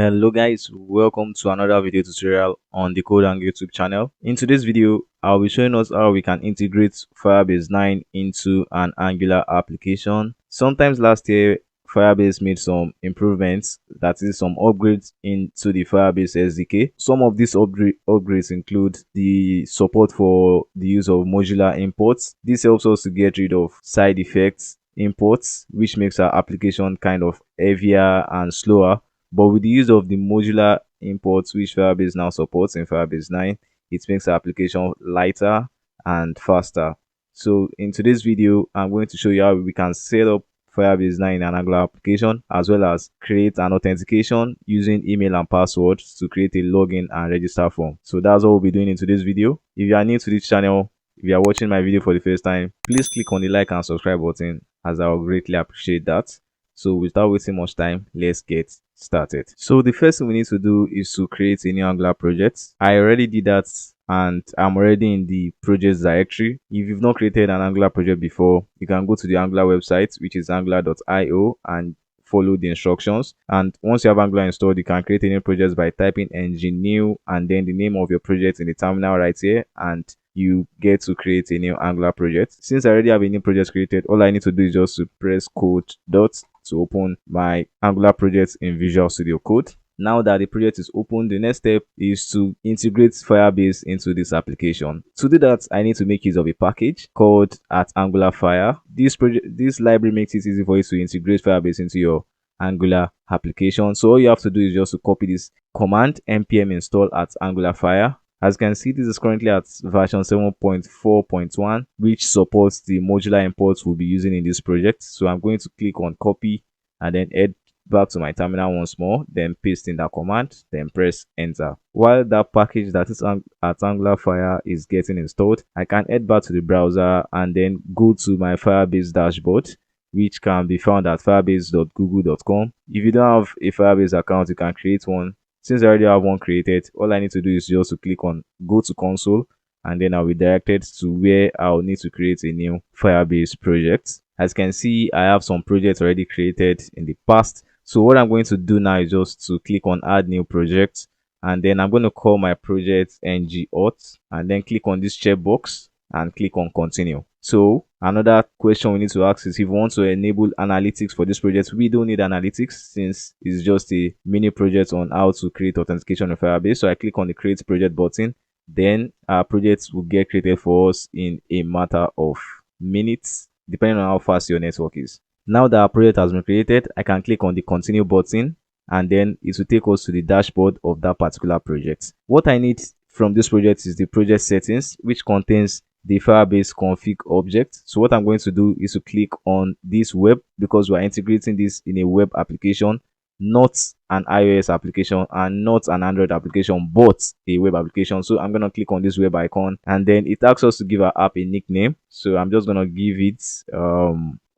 Hello guys, welcome to another video tutorial on the Code and YouTube channel. In today's video, I'll be showing us how we can integrate Firebase 9 into an Angular application. Sometimes last year, Firebase made some improvements, that is some upgrades into the Firebase SDK. Some of these upgrades include the support for the use of modular imports. This helps us to get rid of side effects imports, which makes our application kind of heavier and slower. But with the use of the modular imports which Firebase now supports in Firebase 9, it makes the application lighter and faster. So in today's video, I'm going to show you how we can set up Firebase 9 in an Angular application, as well as create an authentication using email and password to create a login and register form. So that's what we'll be doing in today's video. If you are new to this channel, if you are watching my video for the first time, please click on the like and subscribe button, as I will greatly appreciate that. So without wasting much time, let's get started. So the first thing we need to do is to create a new Angular project. I already did that and I'm already in the projects directory. If you've not created an Angular project before, you can go to the Angular website, which is angular.io, and follow the instructions. And once you have Angular installed, you can create a new project by typing ng new and then the name of your project in the terminal right here, and you get to create a new Angular project. Since I already have a new project created, all I need to do is just to press code dot to open my Angular project in Visual Studio Code. Now that the project is open, the next step is to integrate Firebase into this application. To do that, I need to make use of a package called @AngularFire. This library makes it easy for you to integrate Firebase into your Angular application. So all you have to do is just to copy this command npm install @AngularFire. As you can see, this is currently at version 7.4.1, which supports the modular imports we'll be using in this project. So I'm going to click on copy and then head back to my terminal once more, then paste in that command, then press enter. While that package that is @AngularFire is getting installed, I can head back to the browser and then go to my Firebase dashboard, which can be found at firebase.google.com. If you don't have a Firebase account, you can create one. Since I already have one created, all I need to do is just to click on go to console, and then I'll be directed to where I'll need to create a new Firebase project. As you can see, I have some projects already created in the past. So what I'm going to do now is just to click on add new project, and then I'm going to call my project ngauth, and then click on this checkbox and click on continue. So another question we need to ask is if we want to enable analytics for this project. We don't need analytics since it's just a mini project on how to create authentication in Firebase. So I click on the create project button, then our projects will get created for us in a matter of minutes, depending on how fast your network is. Now that our project has been created, I can click on the continue button, and then it will take us to the dashboard of that particular project. What I need from this project is the project settings, which contains the Firebase config object. So what I'm going to do is to click on this web, because we're integrating this in a web application, not an iOS application and not an Android application, but a web application. So I'm going to click on this web icon, and then it asks us to give our app a nickname. So I'm just going to give it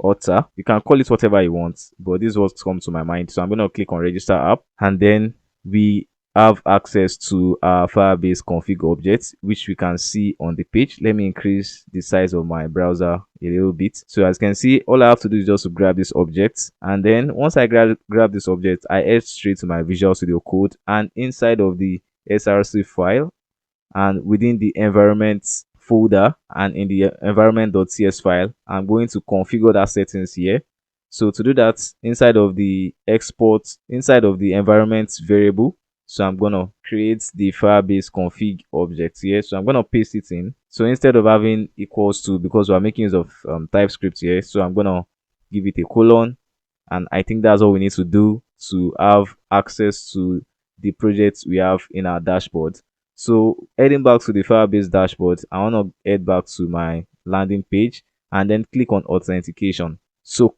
Otter. You can call it whatever you want, but this is what comes to my mind. So I'm going to click on register app, and then we have access to our Firebase config objects, which we can see on the page. Let me increase the size of my browser a little bit. So as you can see, all I have to do is just to grab this object, and then once I grab this object, I head straight to my Visual Studio Code, and inside of the src file and within the environment folder and in the environment.cs file, I'm going to configure that settings here. So to do that, inside of the environment variable, so I'm going to create the Firebase config object here. So I'm going to paste it in. So instead of having equals to, because we're making use of TypeScript here, so I'm going to give it a colon. And I think that's all we need to do to have access to the projects we have in our dashboard. So heading back to the Firebase dashboard, I want to head back to my landing page and then click on authentication. So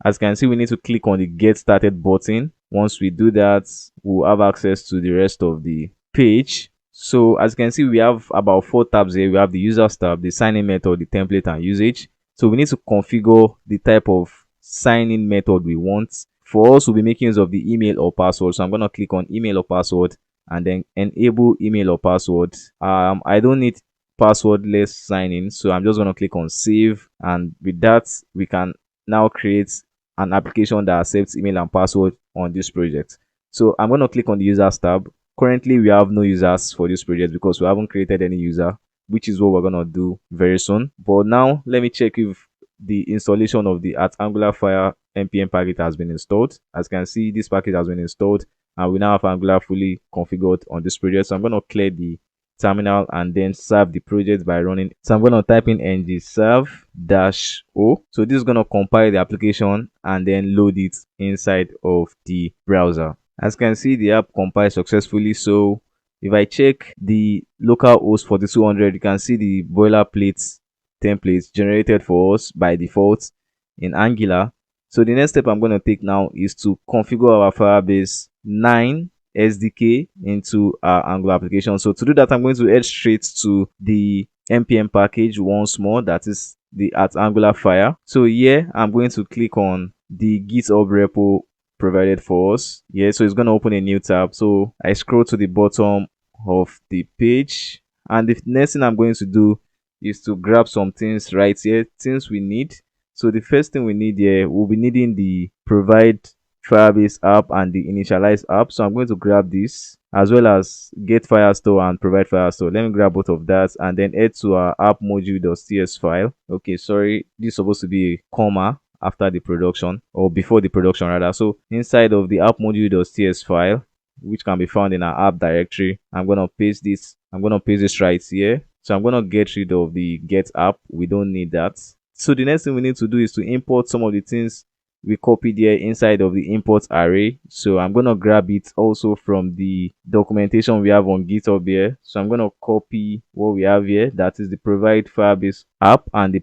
as you can see, we need to click on the get started button. Once we do that, we'll have access to the rest of the page. So as you can see, we have about 4 tabs here. We have the users tab, the sign in method, the template, and usage. So we need to configure the type of sign in method we want. For us, we'll be making use of the email or password. So I'm going to click on email or password and then enable email or password. I don't need passwordless sign in, so I'm just going to click on save, and with that we can now create an application that accepts email and password on this project. So I'm going to click on the users tab. Currently, we have no users for this project because we haven't created any user, which is what we're going to do very soon. But now let me check if the installation of the Angular Fire npm package has been installed. As you can see, this package has been installed and we now have Angular fully configured on this project. So I'm going to clear the terminal and then serve the project by running. So I'm going to type in ng serve -o. So this is going to compile the application and then load it inside of the browser. As you can see, the app compiled successfully. So if I check the local host 4200, you can see the boilerplate templates generated for us by default in Angular. So the next step I'm going to take now is to configure our Firebase 9 SDK into our Angular application. So to do that, I'm going to head straight to the npm package once more, that is the @Angular Fire. So here I'm going to click on the Github Repo provided for us. Yeah, so it's going to open a new tab. So I scroll to the bottom of the page, and the next thing I'm going to do is to grab some things right here, things we need. So the first thing we need here, we'll be needing the provide Firebase app and the initialize app. So I'm going to grab this, as well as get Firestore and provide Firestore. Let me grab both of that and then head to our app module.cs file. Okay, sorry, this is supposed to be a comma after the production, or before the production rather. So inside of the app module.cs file, which can be found in our app directory, I'm going to paste this. I'm going to paste this right here. So I'm going to get rid of the get app. We don't need that. So the next thing we need to do is to import some of the things we copied here inside of the import array. So I'm going to grab it also from the documentation we have on GitHub here. So I'm going to copy what we have here, that is the provide Firebase app and the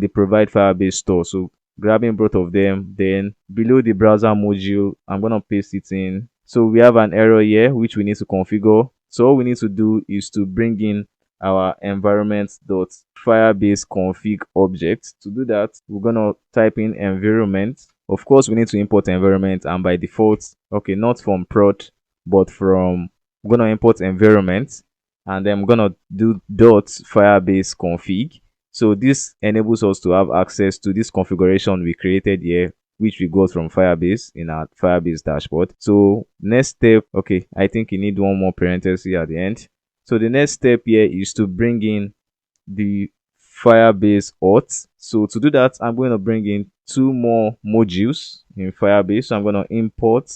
provide Firebase store. So grabbing both of them, then below the browser module, I'm going to paste it in. So we have an error here which we need to configure. So all we need to do is to bring in our environment.firebase config object. To do that, we're gonna type in environment. Of course, we need to import environment, and by default, okay, not from prod, but from, we're gonna import environment, and then we're gonna do .firebase config. So this enables us to have access to this configuration we created here, which we got from Firebase in our Firebase dashboard. So next step, okay, I think you need one more parenthesis at the end. So the next step here is to bring in the Firebase auth. So to do that, I'm going to bring in two more modules in Firebase. So I'm going to import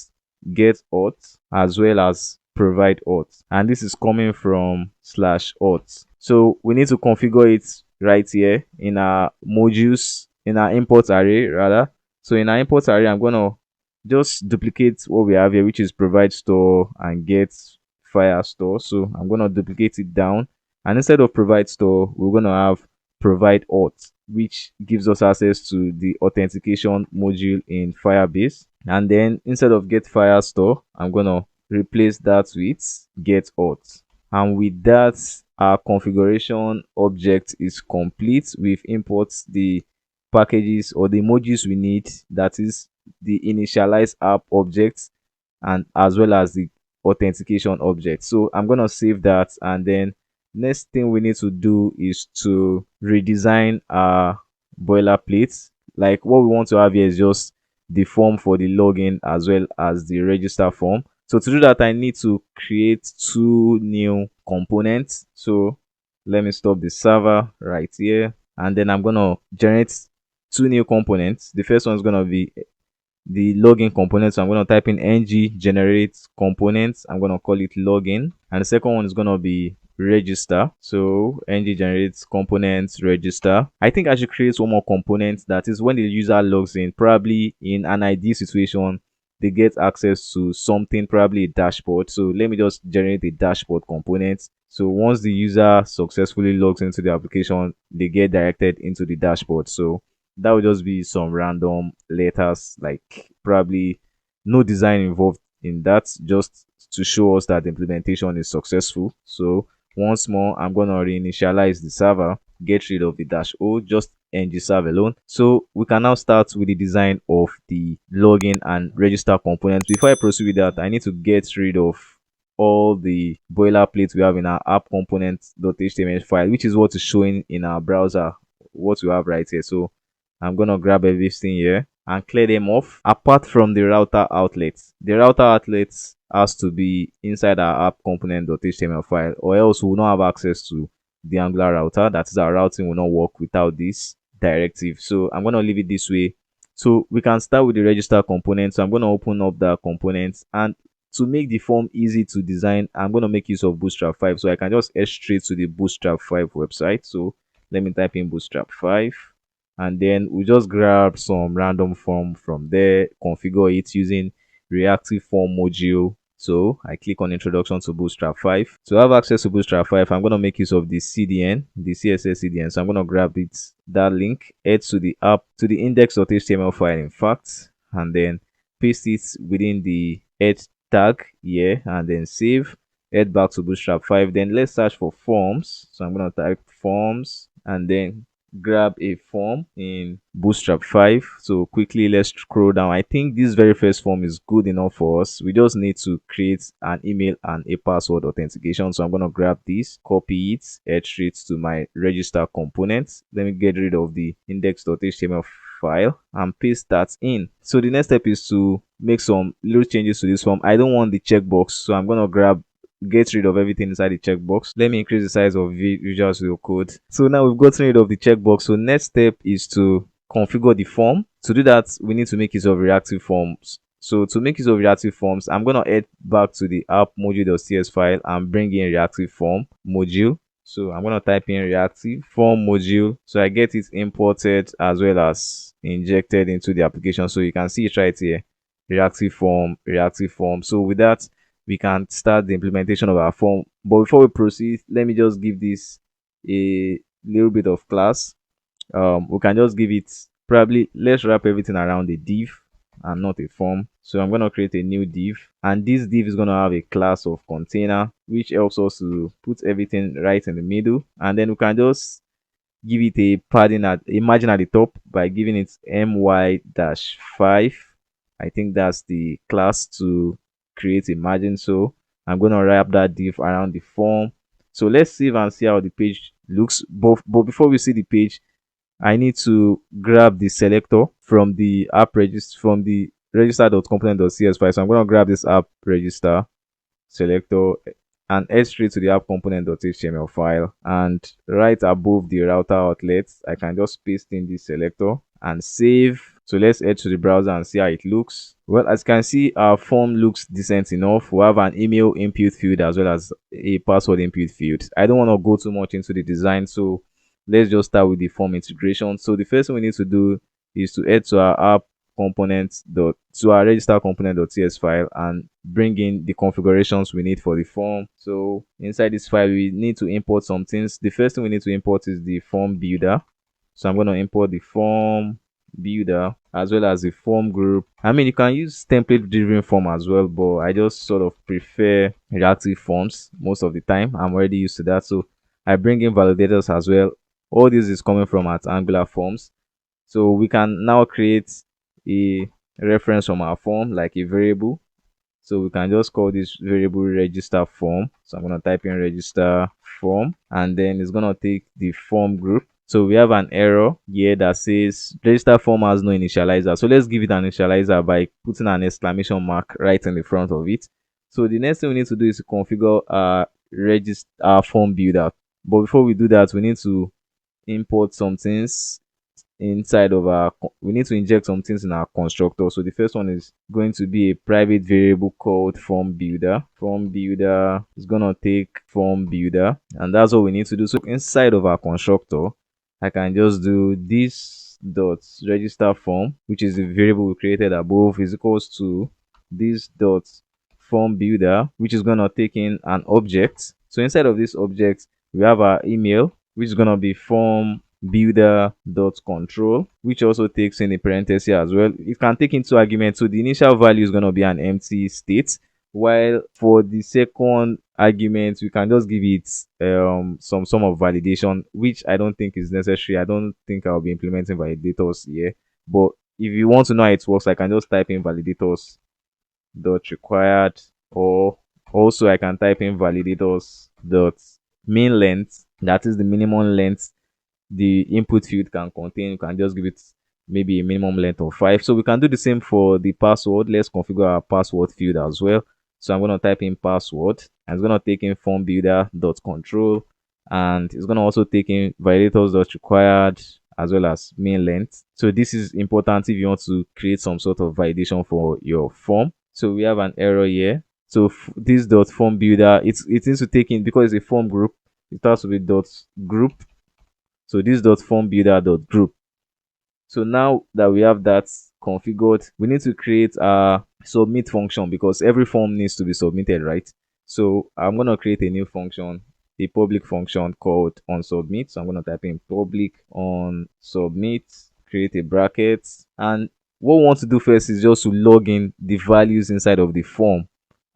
get auth as well as provide auth, and this is coming from /auth. So we need to configure it right here in our modules, in our import array rather. So in our import array, I'm going to just duplicate what we have here, which is provide store and get Firestore. So I'm going to duplicate it down, and instead of provide store, we're going to have provide auth, which gives us access to the authentication module in Firebase. And then instead of get Firestore, I'm going to replace that with get auth. And with that, our configuration object is complete. We've imported the packages or the modules we need, that is the initialize app object and as well as the authentication object. So I'm going to save that, and then next thing we need to do is to redesign our boilerplate. Like what we want to have here is just the form for the login as well as the register form. So to do that, I need to create two new components. So let me stop the server right here, and then I'm going to generate two new components. The first one is going to be the login component. So I'm going to type in ng generate components. I'm going to call it login, and the second one is going to be register. So ng generates components register. I think I should create one more component, that is when the user logs in, probably in an ID situation, they get access to something, probably a dashboard. So let me just generate a dashboard component. So once the user successfully logs into the application, they get directed into the dashboard. So that would just be some random letters, like probably no design involved in that, just to show us that the implementation is successful. So once more, I'm going to reinitialize the server, get rid of the -o, just ng serve alone. So we can now start with the design of the login and register components. Before I proceed with that, I need to get rid of all the boilerplate we have in our app component.html file, which is what is showing in our browser, what we have right here. So I'm going to grab everything here. and clear them off. Apart from the router outlets, the router outlets has to be inside our app component.html file, or else we will not have access to the Angular router. That is, our routing will not work without this directive. So I'm going to leave it this way. So we can start with the register component. So I'm going to open up the component, and to make the form easy to design, I'm going to make use of Bootstrap 5. So I can just head straight to the Bootstrap 5 website. So let me type in Bootstrap 5, and then we just grab some random form from there, configure it using reactive form module. So I click on introduction to Bootstrap 5. To have access to Bootstrap 5, I'm going to make use of the CDN, the CSS CDN. So I'm going to grab it, that link, add to the app, to the index.html file, in fact, and then paste it within the add tag here, and then save. Head back to Bootstrap 5. Then let's search for forms. So I'm going to type forms, and then grab a form in Bootstrap 5. So quickly, let's scroll down. I think this very first form is good enough for us. We just need to create an email and a password authentication. So I'm going to grab this, copy it, add straight to my register component. Let me get rid of the index.html file and paste that in. So the next step is to make some little changes to this form. I don't want the checkbox, so I'm going to get rid of everything inside the checkbox. Let me increase the size of Visual Studio Code. So now we've gotten rid of the checkbox. So next step is to configure the form. To do that, we need to make use of reactive forms. So to make use of reactive forms, I'm going to head back to the app module.cs file and bring in reactive form module. So I'm going to type in reactive form module. So I get it imported as well as injected into the application. So you can see it right here, reactive form, reactive form. So with that, we can start the implementation of our form. But before we proceed, let me just give this a little bit of class. We can just give it, probably let's wrap everything around a div and not a form. So I'm going to create a new div, and this div is going to have a class of container, which helps us to put everything right in the middle. And then we can just give it a padding at a margin at the top by giving it my-5. I think that's the class to create a margin. So I'm going to wrap that div around the form. So let's save and see how the page looks. But before we see the page, I need to grab the selector from the app register, from the register.component.cs file. So I'm going to grab this app register selector and head straight to the app component.html file, and right above the router outlet, I can just paste in this selector and save. So let's head to the browser and see how it looks. Well, as you can see, our form looks decent enough. We have an email input field as well as a password input field. I don't want to go too much into the design, so let's just start with the form integration. So the first thing we need to do is to head to our app to our register component.ts file and bring in the configurations we need for the form. So inside this file, we need to import some things. The first thing we need to import is the form builder. So I'm going to import the form builder as well as the form group. I mean, you can use template driven form as well, but I just sort of prefer reactive forms most of the time. I'm already used to that, so I bring in validators as well. All this is coming from at Angular forms. So we can now create a reference from our form, like a variable. So we can just call this variable register form. So I'm going to type in register form, and then it's going to take the form group. So we have an error here that says register form has no initializer. So let's give it an initializer by putting an exclamation mark right in the front of it. So the next thing we need to do is to configure our form builder. But before we do that, we need to import some things inside of we need to inject some things in our constructor. So the first one is going to be a private variable called form builder. Form builder is gonna take form builder, and that's what we need to do. So inside of our constructor, I can just do this dot register form, which is the variable we created above, is equals to this dot form builder, which is gonna take in an object. So inside of this object, we have our email, which is gonna be form builder.control, which also takes in a parenthesis as well. It can take in two arguments, so the initial value is going to be an empty state, while for the second argument we can just give it some sort of validation, which I don't think is necessary. I don't think I'll be implementing validators here, but if you want to know how it works, I can just type in validators dot required, or also I can type in validators dot min length, that is the minimum length the input field can contain. You can just give it maybe a minimum length of 5. So we can do the same for the password. Let's configure our password field as well. So I'm going to type in password, and it's going to take in form builder dot control, and it's going to also take in validators dot required as well as main length. So this is important if you want to create some sort of validation for your form. So we have an error here. So this dot form builder, it needs to take in, because it's a form group, it has to be dot group. So this dot form builder dot group. So now that we have that configured, we need to create a submit function, because every form needs to be submitted, right? So I'm going to create a new function, a public function called onSubmit. So I'm going to type in public onSubmit, create a bracket. And what we want to do first is just to log in the values inside of the form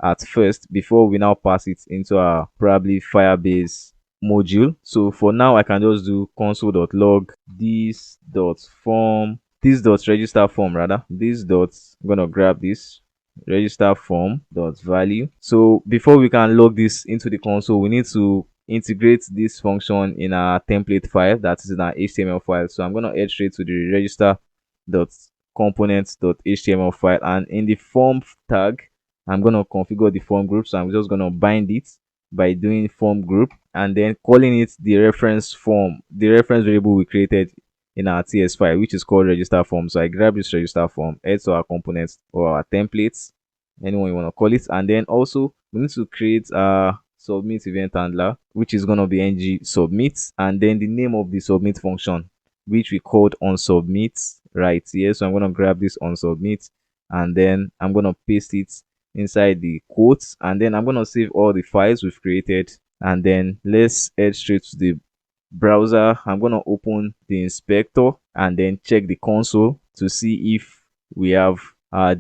at first, before we now pass it into our probably Firebase module. So for now, I can just do console.log this.register form rather. I'm gonna grab this register form dot value. So before we can log this into the console, we need to integrate this function in our template file, that is in our HTML file. So I'm gonna head straight to the register dot components dot HTML file, and in the form tag, I'm gonna configure the form group. So I'm just gonna bind it by doing form group and then calling it the reference form, the reference variable we created in our TS file, which is called register form. So I grab this register form, add to our components or our templates, anyone you want to call it, and then also we need to create a submit event handler, which is going to be ng submit, and then the name of the submit function, which we called onSubmit right here. So I'm going to grab this onSubmit, and then I'm going to paste it inside the quotes, and then I'm going to save all the files we've created, and then let's head straight to the browser. I'm going to open the inspector and then check the console to see if we have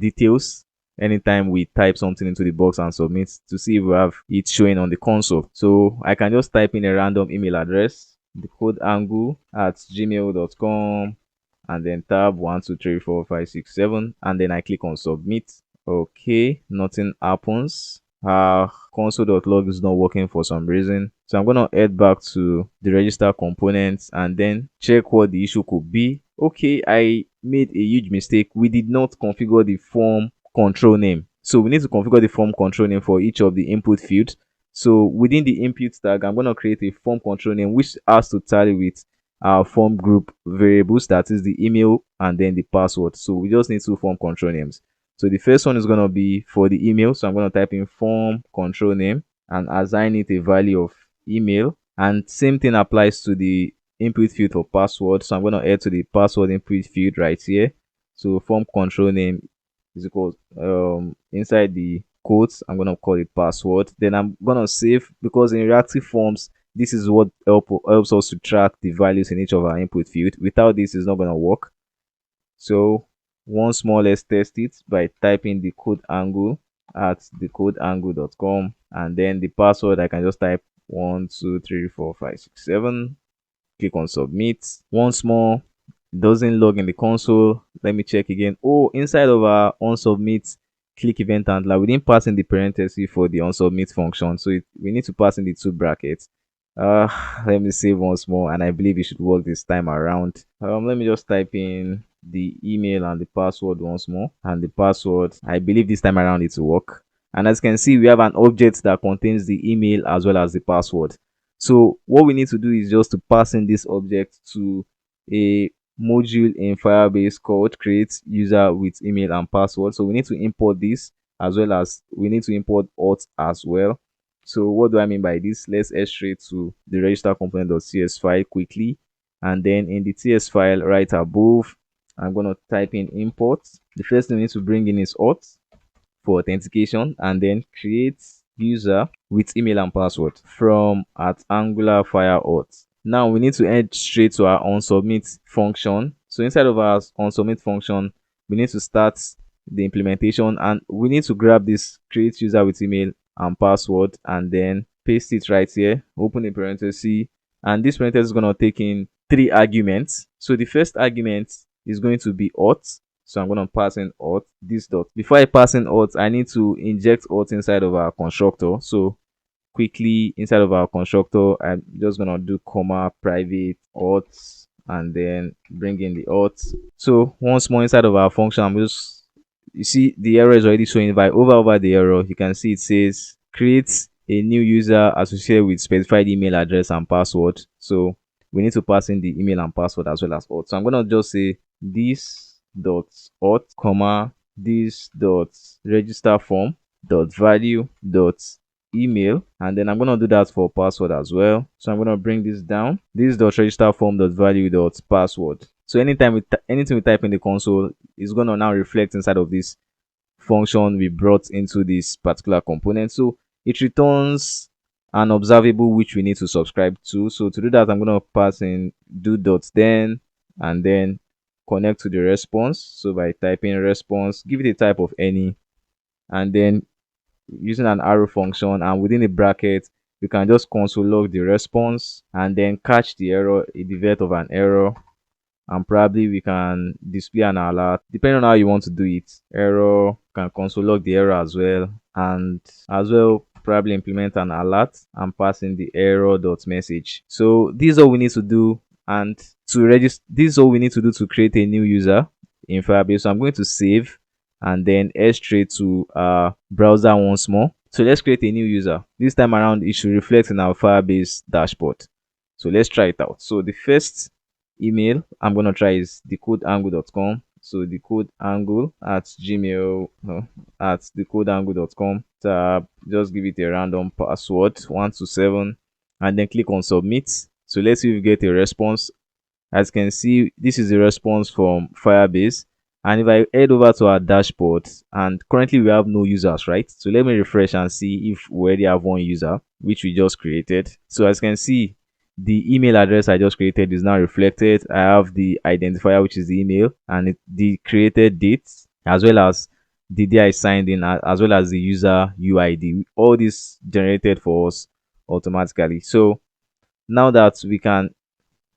details anytime we type something into the box and submit, to see if we have it showing on the console. So I can just type in a random email address, thecodeangle@gmail.com, and then tab 1 2 3 4 5 6 7, and then I click on submit. Okay, nothing happens. Console.log is not working for some reason. So I'm gonna head back to the register components and then check what the issue could be. Okay, I made a huge mistake. We did not configure the form control name. So we need to configure the form control name for each of the input fields. So within the input tag, I'm gonna create a form control name which has to tally with our form group variables, that is the email and then the password. So we just need two form control names. So the first one is going to be for the email. So I'm going to type in form control name and assign it a value of email. And same thing applies to the input field for password. So I'm going to head to the password input field right here. So form control name is equal inside the quotes, I'm going to call it password. Then I'm going to save, because in reactive forms, this is what helps us to track the values in each of our input field. Without this, it's not going to work. So once more, let's test it by typing the code angle at thecodeangle.com, and then the password I can just type 1 2 3 4 5 6 7. Click on submit. Once more, it doesn't log in the console. Let me check again. Oh, inside of our onSubmit click event handler, we didn't pass in the parenthesis for the onSubmit function, so we need to pass in the two brackets. Let me save once more, and I believe it should work this time around. Let me just type in the email and the password once more, and the password, I believe this time around it will work. And as you can see, we have an object that contains the email as well as the password. So what we need to do is just to pass in this object to a module in Firebase called create user with email and password. So we need to import this, as well as we need to import auth as well. So what do I mean by this? Let's head straight to the register component.cs file quickly, and then in the TS file right above, I'm going to type in import. The first thing we need to bring in is auth for authentication, and then create user with email and password from @Angular Fire auth. Now we need to head straight to our onSubmit function. So inside of our onSubmit function, we need to start the implementation, and we need to grab this create user with email and password and then paste it right here, open a parenthesis, and this parenthesis is going to take in 3 arguments. So the first argument is going to be auth. So I'm going to pass in auth, this dot. Before I pass in auth, I need to inject auth inside of our constructor. So quickly inside of our constructor, I'm just going to do comma private auth, and then bring in the auth. So once more inside of our function, you see the error is already showing. If I over the error, you can see it says create a new user associated with specified email address and password. So we need to pass in the email and password as well as auth. So I'm gonna just say this dot auth comma this dot register form dot value dot email, and then I'm going to do that for password as well. So I'm going to bring this down, this dot register form dot value dot password. So anytime anything we type in the console is going to now reflect inside of this function we brought into this particular component. So it returns an observable which we need to subscribe to. So to do that, I'm going to pass in do dot then, and then connect to the response. So by typing response, give it a type of any, and then using an arrow function, and within a bracket you can just console log the response and then catch the error in the event of an error, and probably we can display an alert depending on how you want to do it. Error, can console log the error as well, and as well probably implement an alert and pass in the error dot message. So this is all we need to do, and to register, this is all we need to do to create a new user in Firebase. So I'm going to save and then head straight to our browser once more. So let's create a new user. This time around it should reflect in our Firebase dashboard. So let's try it out. So the first email I'm going to try is decodeangle.com. So decodeangle at gmail no, at decodeangle.com. Just give it a random password 127 and then click on submit. So let's see if we get a response. As you can see, this is a response from Firebase. And if I head over to our dashboard, and currently we have no users, right? So let me refresh and see if we already have one user, which we just created. So as you can see, the email address I just created is now reflected. I have the identifier, which is the email, and the created date, as well as the day I signed in, as well as the user UID. All this generated for us automatically. So now that we can,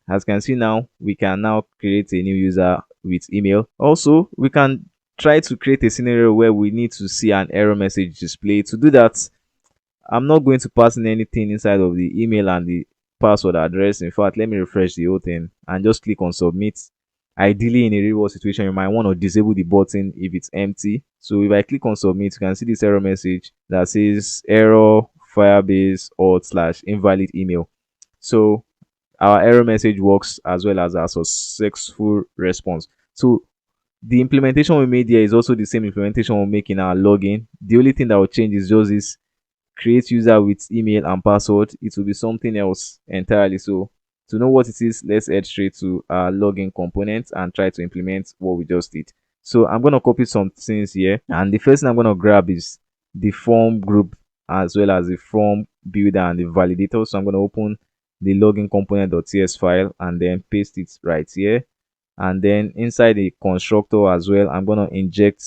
as you can see now, we can now create a new user with email. Also, we can try to create a scenario where we need to see an error message displayed. To do that, I'm not going to pass in anything inside of the email and the password address. In fact, let me refresh the whole thing and just click on submit. Ideally, in a real world situation, you might want to disable the button if it's empty. So if I click on submit, you can see this error message that says error Firebase / invalid email. So our error message works as well as our successful response. So the implementation we made here is also the same implementation we'll make in our login. The only thing that will change is just this create user with email and password. It will be something else entirely. So to know what it is, let's head straight to our login component and try to implement what we just did. So I'm going to copy some things here, and the first thing I'm going to grab is the form group as well as the form builder and the validator. So I'm going to open the login component.ts file and then paste it right here, and then inside the constructor as well, I'm going to inject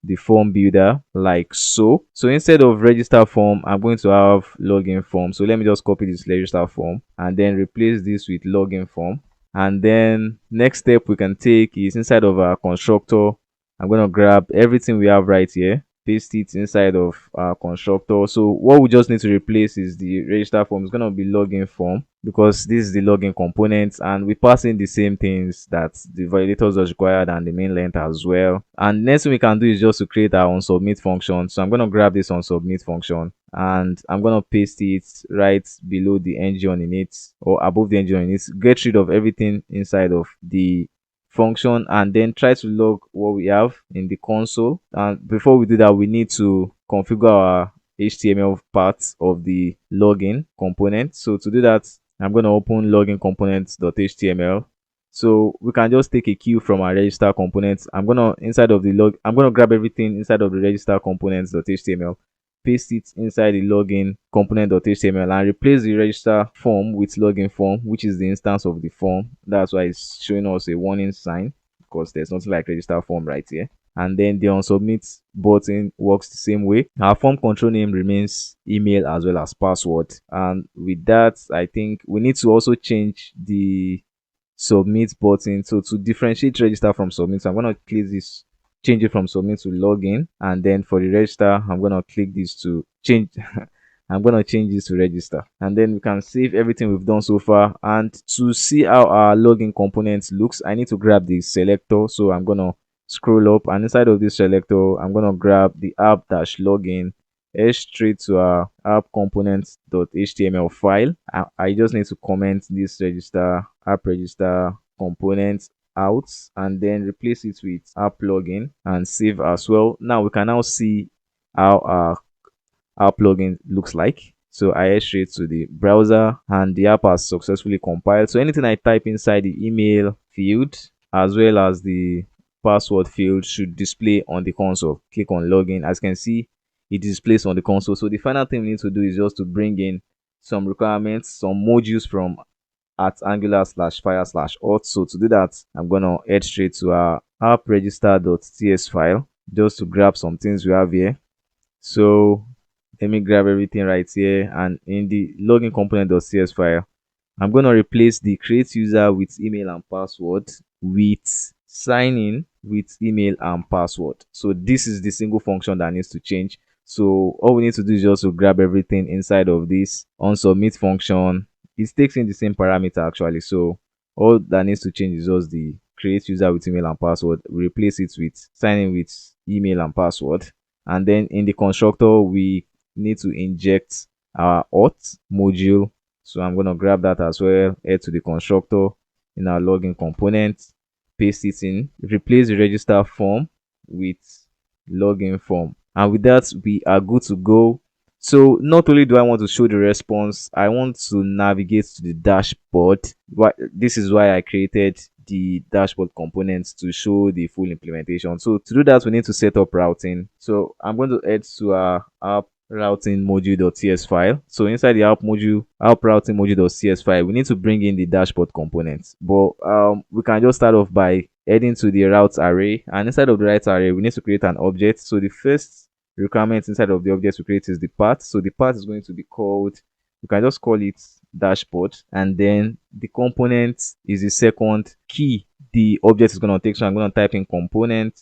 the form builder like so. So instead of register form, I'm going to have login form. So let me just copy this register form and then replace this with login form. And then next step we can take is inside of our constructor, I'm going to grab everything we have right here, paste it inside of our constructor. So what we just need to replace is the register form. It's going to be login form because this is the login component, and we pass in the same things that the validators was required and the main length as well. And next thing we can do is just to create our onSubmit function. So I'm going to grab this onSubmit function and I'm going to paste it right below the ng on init or above the ng on init. Get rid of everything inside of the function and then try to log what we have in the console. And before we do that, we need to configure our HTML part of the login component. So to do that, I'm going to open login components.html. So we can just take a key from our register components. I'm going to grab everything inside of the register components.html, paste it inside the login component.html and replace the register form with login form, which is the instance of the form. That's why it's showing us a warning sign, because there's nothing like register form right here. And then the onSubmit button works the same way. Our form control name remains email as well as password. And with that, I think we need to also change the submit button. So to differentiate register from submit, so I'm going to click this, change it from submit to login, and then for the register I'm going to click this to change I'm going to change this to register, and then we can save everything we've done so far. And to see how our login component looks, I need to grab the selector. So I'm going to scroll up, and inside of this selector, I'm going to grab the app-login, head straight to our app components.html file. I just need to comment this app register component out, and then replace it with app login and save as well. Now we can now see how our plugin looks like. So I head straight to the browser, and the app has successfully compiled. So anything I type inside the email field as well as the password field should display on the console. Click on login. As you can see, it displays on the console. So the final thing we need to do is just to bring in some requirements, some modules from at angular/fire/auth. So to do that, I'm gonna head straight to our app register.ts file just to grab some things we have here. So let me grab everything right here, and in the login component.cs file, I'm going to replace the create user with email and password with sign in with email and password. So this is the single function that needs to change. So all we need to do is just to grab everything inside of this on submit function. It takes in the same parameter actually. So all that needs to change is just the create user with email and password. We replace it with sign in with email and password. And then in the constructor, we need to inject our auth module. So I'm going to grab that as well, head to the constructor in our login component, paste it in, replace the register form with login form. And with that, we are good to go. So not only do I want to show the response, I want to navigate to the dashboard. This is why I created the dashboard components, to show the full implementation. So to do that, we need to set up routing. So I'm going to head to our app routing module.ts file. So inside the app routing module.cs file, we need to bring in the dashboard components. But we can just start off by heading to the routes array, and inside of the routes array, we need to create an object. So the first requirement inside of the object we create is the path. So the path is going to be called, you can just call it dashboard, and then the component is the second key the object is going to take. So I'm going to type in component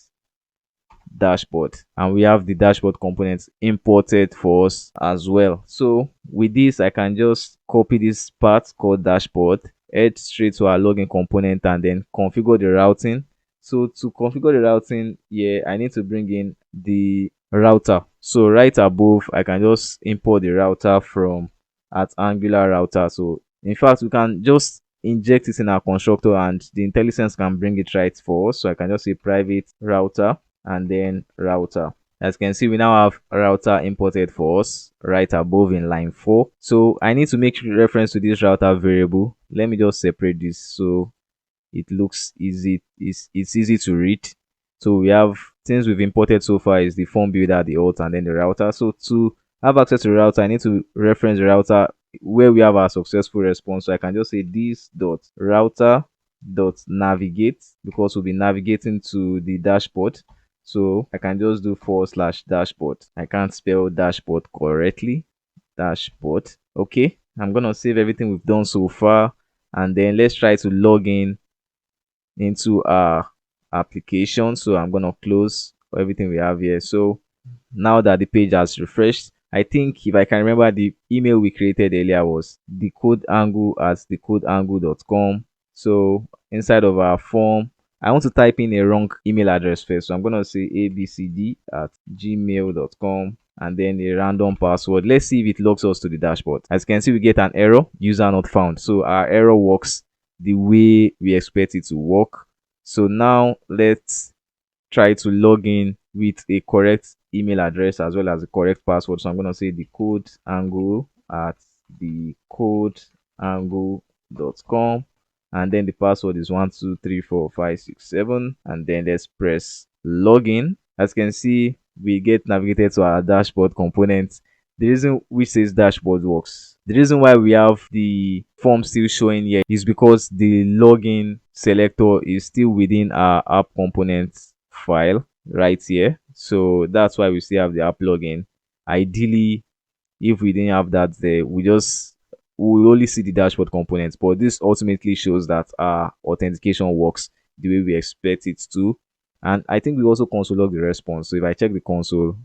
dashboard, and we have the dashboard components imported for us as well. So with this, I can just copy this part called dashboard, head straight to our login component, and then configure the routing. So to configure the routing here, I need to bring in the router. So right above, I can just import the router from at Angular router. So in fact, we can just inject it in our constructor, and the IntelliSense can bring it right for us. So I can just say private router and then router. As you can see, we now have router imported for us right above in line 4. So I need to make reference to this router variable. Let me just separate this so it looks easy. It's easy to read. So we have things we've imported so far is the form builder, the auth, and then the router. So to have access to the router, I need to reference the router where we have our successful response. So I can just say this dot router dot navigate, because we'll be navigating to the dashboard. So I can just do /dashboard. I can't spell dashboard correctly. Dashboard. Okay. I'm going to save everything we've done so far, and then let's try to log in into our application. So I'm going to close everything we have here. So now that the page has refreshed, I think if I can remember, the email we created earlier was decodeangle@decodeangle.com. So inside of our form, I want to type in a wrong email address first. So I'm going to say abcd@gmail.com and then a random password. Let's see if it logs us to the dashboard. As you can see, we get an error, user not found. So our error works the way we expect it to work. So now let's try to log in with a correct email address as well as the correct password. So I'm going to say decodeangle@decodeangle.com, and then the password is 12345667, and then let's press login. As you can see, we get navigated to our dashboard component. The reason which says dashboard works, the reason why we have the form still showing here is because the login selector is still within our app components file right here. So that's why we still have the app login. Ideally, if we didn't have that there, we will only see the dashboard components, but this ultimately shows that our authentication works the way we expect it to. And I think we also console log the response. So if I check the console,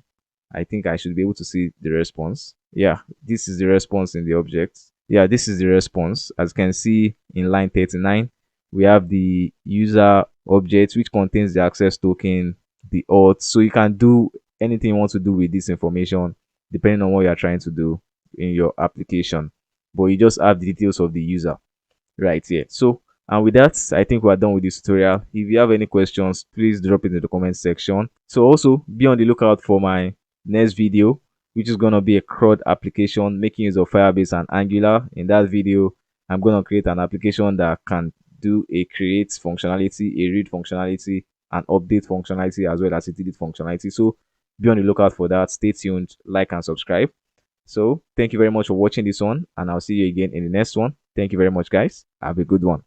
I think I should be able to see the response. Yeah, this is the response in the object. Yeah, this is the response. As you can see in line 39, we have the user object which contains the access token, the auth. So you can do anything you want to do with this information depending on what you're trying to do in your application. But you just have the details of the user right here. So, and with that, I think we're done with this tutorial. If you have any questions, please drop it in the comment section. So also be on the lookout for my next video, which is going to be a CRUD application making use of Firebase and Angular. In that video, I'm going to create an application that can do a create functionality, a read functionality, and update functionality, as well as a delete functionality. So be on the lookout for that. Stay tuned, like and subscribe. So thank you very much for watching this one, and I'll see you again in the next one. Thank you very much, guys. Have a good one.